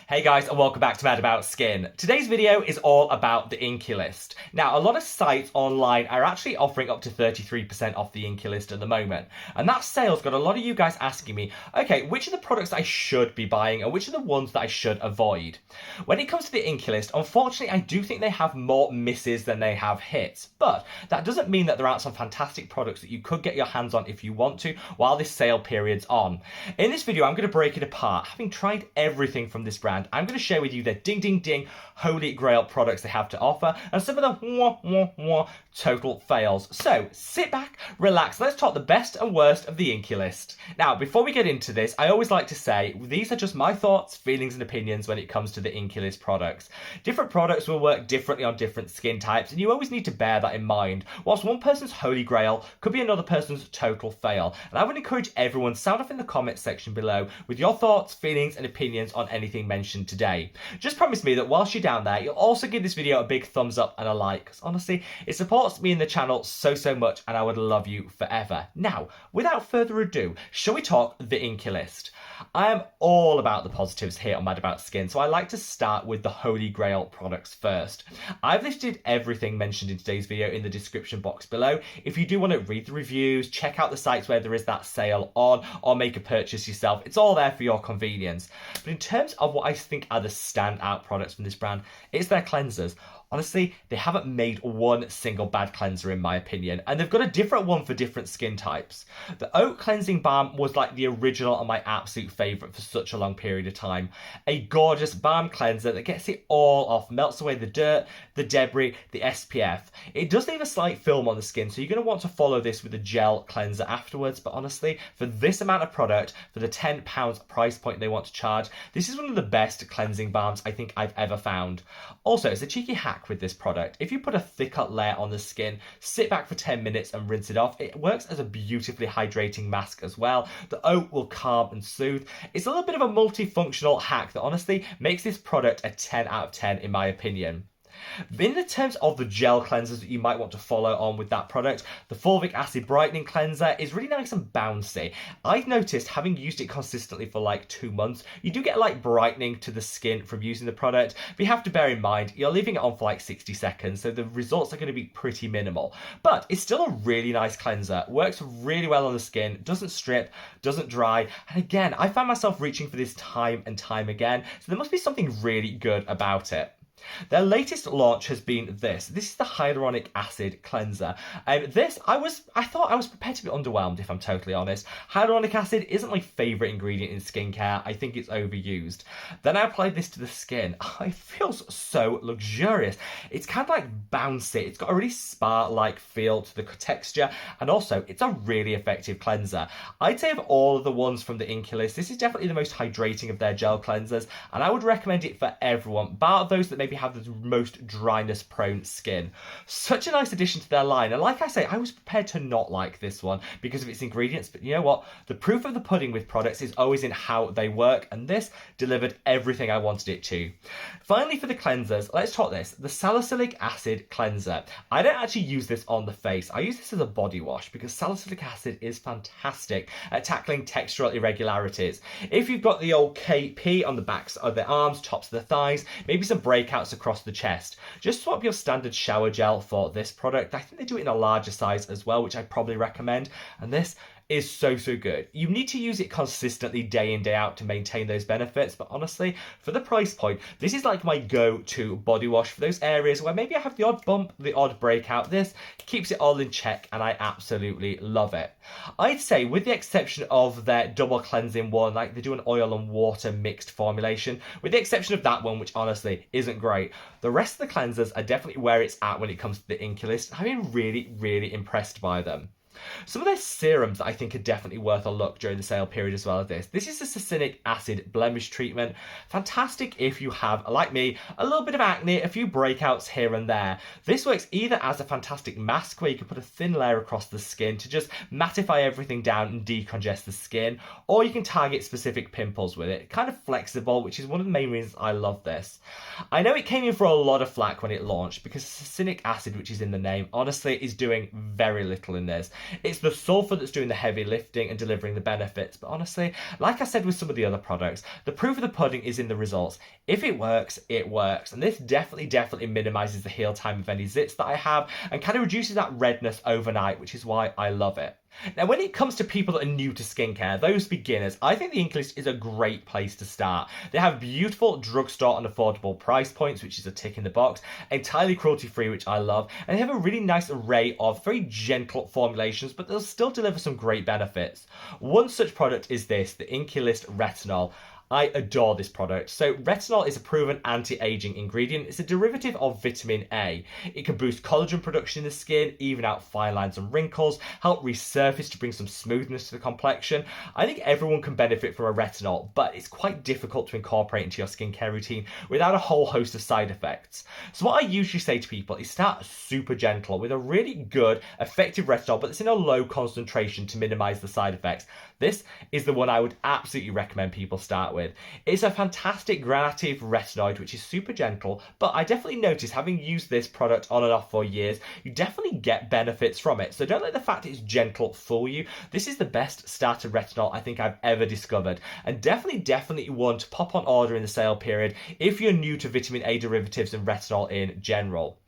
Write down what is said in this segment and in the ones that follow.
Hey guys, and welcome back to Mad About Skin. Today's video is all about the Inkey List. Now, a lot of sites online are actually offering up to 33% off the Inkey List at the moment. And that sale's got a lot of you guys asking me, okay, which are the products I should be buying and which are the ones that I should avoid? When it comes to the Inkey List, unfortunately, I do think they have more misses than they have hits. But that doesn't mean that there aren't some fantastic products that you could get your hands on if you want to while this sale period's on. In this video, I'm going to break it apart. Having tried everything from this brand, I'm going to share with you their ding holy grail products they have to offer and some of the total fails. So sit back, relax, let's talk the best and worst of the Inkey List. Now, before we get into this, I always like to say these are just my thoughts, feelings and opinions when it comes to the Inkey List products. Different products will work differently on different skin types, and you always need to bear that in mind. Whilst one person's holy grail could be another person's total fail. And I would encourage everyone to sound off in the comments section below with your thoughts, feelings and opinions on anything mentioned today. Just promise me that whilst you're down there, you'll also give this video a big thumbs up and a like, because honestly, it supports me and the channel so much, and I would love you forever. Now, without further ado, shall we talk the Inkey List? I am all about the positives here on Mad About Skin, so I like to start with the holy grail products first. I've listed everything mentioned in today's video in the description box below. If you do want to read the reviews, check out the sites where there is that sale on, or make a purchase yourself, it's all there for your convenience. But in terms of what I think are the standout products from this brand, it's their cleansers. Honestly, they haven't made one single bad cleanser in my opinion, and they've got a different one for different skin types. The Oat Cleansing Balm was like the original and my absolute favourite for such a long period of time. A gorgeous balm cleanser that gets it all off, melts away the dirt, the debris, the SPF. It does leave a slight film on the skin, so you're going to want to follow this with a gel cleanser afterwards, but honestly, for this amount of product, for the £10 price point they want to charge, this is one of the best cleansing balms I think I've ever found. Also, it's a cheeky hack with this product. If you put a thicker layer on the skin, sit back for 10 minutes and rinse it off, it works as a beautifully hydrating mask as well. The oat will calm and soothe. It's a little bit of a multifunctional hack that honestly makes this product a 10 out of 10 in my opinion. In the terms of the gel cleansers that you might want to follow on with that product, the fulvic acid brightening cleanser is really nice and bouncy. I've noticed, having used it consistently for like 2 months, you do get a light brightening to the skin from using the product, but you have to bear in mind you're leaving it on for like 60 seconds, so the results are going to be pretty minimal. But it's still a really nice cleanser, works really well on the skin, doesn't strip, doesn't dry, and again, I found myself reaching for this time and time again, so there must be something really good about it. Their latest launch has been this. This is the hyaluronic acid cleanser. I thought I was prepared to be underwhelmed, if I'm totally honest. Hyaluronic acid isn't my favourite ingredient in skincare. I think it's overused. Then I applied this to the skin. It feels so luxurious. It's kind of like bouncy. It's got a really spa-like feel to the texture, and also it's a really effective cleanser. I'd say of all of the ones from the Inkey List, this is definitely the most hydrating of their gel cleansers, and I would recommend it for everyone, bar those that maybe have the most dryness prone skin. Such a nice addition to their line, and like I say, I was prepared to not like this one because of its ingredients, but you know what? The proof of the pudding with products is always in how they work, and this delivered everything I wanted it to. Finally, for the cleansers, let's talk this. The salicylic acid cleanser. I don't actually use this on the face. I use this as a body wash because salicylic acid is fantastic at tackling textural irregularities. If you've got the old KP on the backs of the arms, tops of the thighs, maybe some breakouts across the chest, just swap your standard shower gel for this product. I think they do it in a larger size as well, which I probably recommend, and this is so good. You need to use it consistently day in, day out to maintain those benefits, but honestly, for the price point, this is like my go-to body wash for those areas where maybe I have the odd bump, the odd breakout. This keeps it all in check, and I absolutely love it. I'd say, with the exception of their double cleansing one, like they do an oil and water mixed formulation, with the exception of that one, which honestly isn't great, the rest of the cleansers are definitely where it's at when it comes to the Inkey List. I've been really impressed by them. Some of their serums that I think are definitely worth a look during the sale period as well as this. This is the succinic acid blemish treatment. Fantastic if you have, like me, a little bit of acne, a few breakouts here and there. This works either as a fantastic mask where you can put a thin layer across the skin to just mattify everything down and decongest the skin, or you can target specific pimples with it. Kind of flexible, which is one of the main reasons I love this. I know it came in for a lot of flack when it launched because succinic acid, which is in the name, honestly is doing very little in this. It's the sulfur that's doing the heavy lifting and delivering the benefits. But honestly, like I said with some of the other products, the proof of the pudding is in the results. If it works, it works. And this definitely minimizes the heal time of any zits that I have and kind of reduces that redness overnight, which is why I love it. Now, when it comes to people that are new to skincare, those beginners, I think the Inkey List is a great place to start. They have beautiful drugstore and affordable price points, which is a tick in the box, entirely cruelty-free, which I love, and they have a really nice array of very gentle formulations, but they'll still deliver some great benefits. One such product is this, the Inkey List Retinol. I adore this product. So retinol is a proven anti-aging ingredient. It's a derivative of vitamin A. It can boost collagen production in the skin, even out fine lines and wrinkles, help resurface to bring some smoothness to the complexion. I think everyone can benefit from a retinol, but it's quite difficult to incorporate into your skincare routine without a whole host of side effects. So what I usually say to people is start super gentle with a really good, effective retinol, but it's in a low concentration to minimize the side effects. This is the one I would absolutely recommend people start with. It's a fantastic granative retinoid, which is super gentle, but I definitely noticed, having used this product on and off for years, you definitely get benefits from it. So don't let the fact it's gentle fool you. This is the best starter retinol I think I've ever discovered, and definitely one to pop on order in the sale period if you're new to vitamin A derivatives and retinol in general.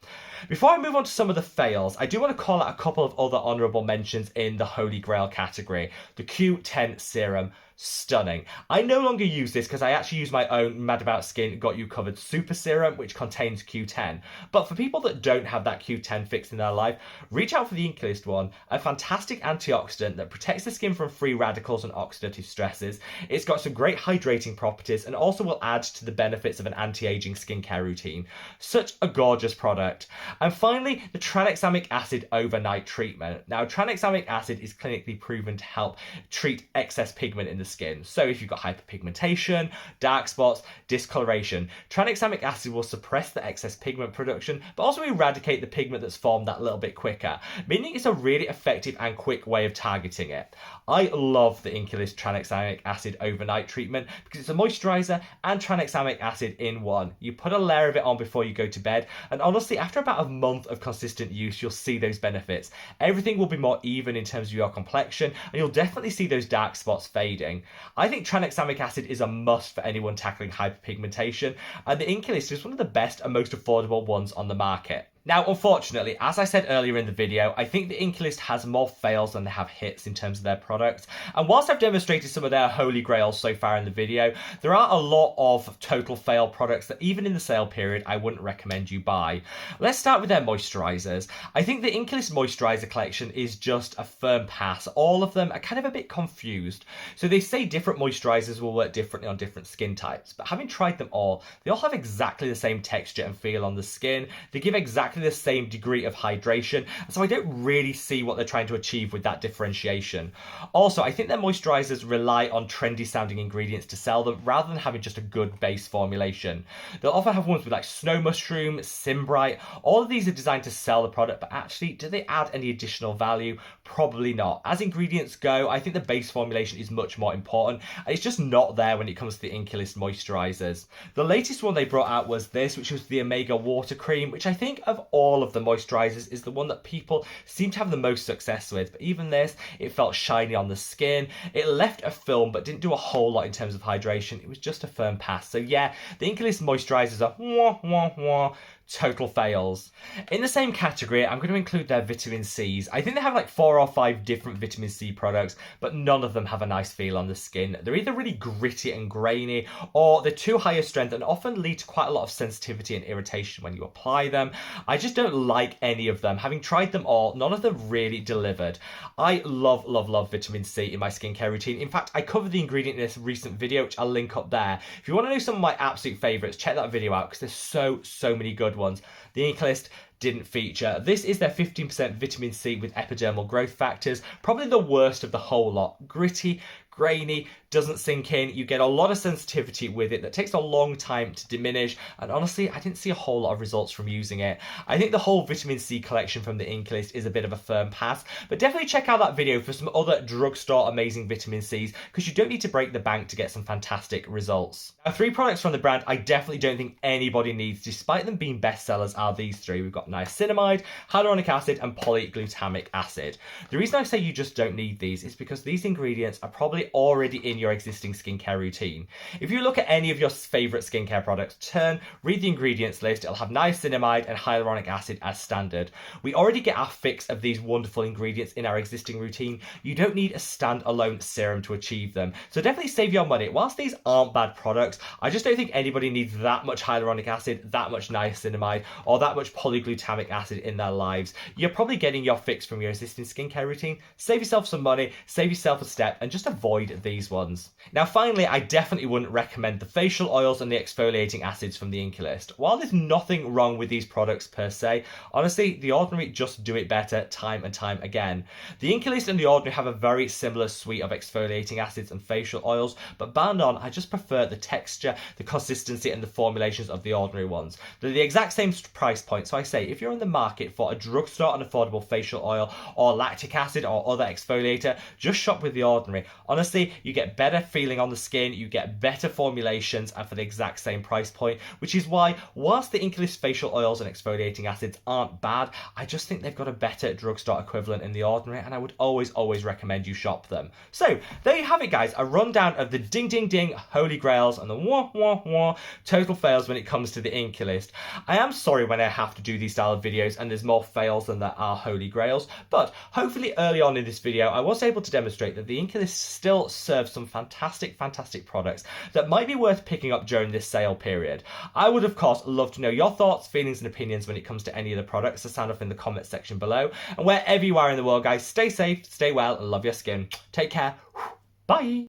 Before I move on to some of the fails, I do want to call out a couple of other honourable mentions in the Holy Grail category. The Q10 serum. Stunning. I no longer use this because I actually use my own Mad About Skin Got You Covered Super Serum, which contains Q10. But for people that don't have that Q10 fix in their life, reach out for the Inkey List one, a fantastic antioxidant that protects the skin from free radicals and oxidative stresses. It's got some great hydrating properties and also will add to the benefits of an anti-aging skincare routine. Such a gorgeous product. And finally, the tranexamic acid overnight treatment. Now, tranexamic acid is clinically proven to help treat excess pigment in the skin. So if you've got hyperpigmentation, dark spots, discoloration, tranexamic acid will suppress the excess pigment production, but also eradicate the pigment that's formed that little bit quicker, meaning it's a really effective and quick way of targeting it. I love the Inkey List tranexamic acid overnight treatment because it's a moisturizer and tranexamic acid in one. You put a layer of it on before you go to bed, and honestly, after about a month of consistent use, you'll see those benefits. Everything will be more even in terms of your complexion, and you'll definitely see those dark spots fading. I think tranexamic acid is a must for anyone tackling hyperpigmentation, and the Inkey List is one of the best and most affordable ones on the market. Now, unfortunately, as I said earlier in the video, I think the Inkey List has more fails than they have hits in terms of their products. And whilst I've demonstrated some of their holy grails so far in the video, there are a lot of total fail products that even in the sale period, I wouldn't recommend you buy. Let's start with their moisturizers. I think the Inkey List moisturizer collection is just a firm pass. All of them are kind of a bit confused. So they say different moisturizers will work differently on different skin types, but having tried them all, they all have exactly the same texture and feel on the skin. They give exactly the same degree of hydration, so I don't really see what they're trying to achieve with that differentiation. Also, I think their moisturizers rely on trendy sounding ingredients to sell them rather than having just a good base formulation. They'll often have ones with like snow mushroom, Simbright. All of these are designed to sell the product, but actually, do they add any additional value? Probably not. As ingredients go, I think the base formulation is much more important, and it's just not there when it comes to the Inkey List moisturizers. The latest one they brought out was this, which was the Omega Water Cream, which I think of all of the moisturizers is the one that people seem to have the most success with. But even this, it felt shiny on the skin. It left a film but didn't do a whole lot in terms of hydration. It was just a firm pass. So yeah, the Inkey List moisturizers are total fails. In the same category, I'm going to include their vitamin C's. I think they have like 4 or 5 different vitamin C products, but none of them have a nice feel on the skin. They're either really gritty and grainy, or they're too high a strength and often lead to quite a lot of sensitivity and irritation when you apply them. I just don't like any of them. Having tried them all, none of them really delivered. I love vitamin C in my skincare routine. In fact, I covered the ingredient in this recent video, which I'll link up there. If you want to know some of my absolute favorites, check that video out because there's so many good ones. The Inkey List didn't feature. This is their 15% vitamin C with epidermal growth factors, probably the worst of the whole lot. Gritty, grainy, doesn't sink in. You get a lot of sensitivity with it that takes a long time to diminish, and honestly, I didn't see a whole lot of results from using it. I think the whole vitamin C collection from the Inkey List is a bit of a firm pass, but definitely check out that video for some other drugstore amazing vitamin C's, because you don't need to break the bank to get some fantastic results. Now, 3 products from the brand I definitely don't think anybody needs, despite them being bestsellers, are these 3. We've got niacinamide, hyaluronic acid, and polyglutamic acid. The reason I say you just don't need these is because these ingredients are probably already in your existing skincare routine. If you look at any of your favorite skincare products, read the ingredients list, it'll have niacinamide and hyaluronic acid as standard. We already get our fix of these wonderful ingredients in our existing routine. You don't need a standalone serum to achieve them. So definitely save your money. Whilst these aren't bad products, I just don't think anybody needs that much hyaluronic acid, that much niacinamide, or that much polyglutamic acid in their lives. You're probably getting your fix from your existing skincare routine. Save yourself some money, save yourself a step, and just avoid these ones. Now finally, I definitely wouldn't recommend the facial oils and the exfoliating acids from the Inkey List. While there's nothing wrong with these products per se, honestly, The Ordinary just do it better time and time again. The Inkey List and The Ordinary have a very similar suite of exfoliating acids and facial oils, but bar none, I just prefer the texture, the consistency, and the formulations of the Ordinary ones. They're the exact same price point, so I say if you're in the market for a drugstore and affordable facial oil or lactic acid or other exfoliator, just shop with The Ordinary. Honestly, you get better feeling on the skin, you get better formulations, and for the exact same price point, which is why, whilst the Inkey List facial oils and exfoliating acids aren't bad, I just think they've got a better drugstore equivalent in The Ordinary, and I would always recommend you shop them. So, there you have it, guys, a rundown of the ding ding ding holy grails and the wah wah wah total fails when it comes to the Inkey List. I am sorry when I have to do these style of videos and there's more fails than there are holy grails, but hopefully early on in this video I was able to demonstrate that the Inkey List still serves some fantastic products that might be worth picking up during this sale period. I would of course love to know your thoughts, feelings and opinions when it comes to any of the products, so sound off in the comments section below. And wherever you are in the world, guys, stay safe, stay well and love your skin. Take care. Bye.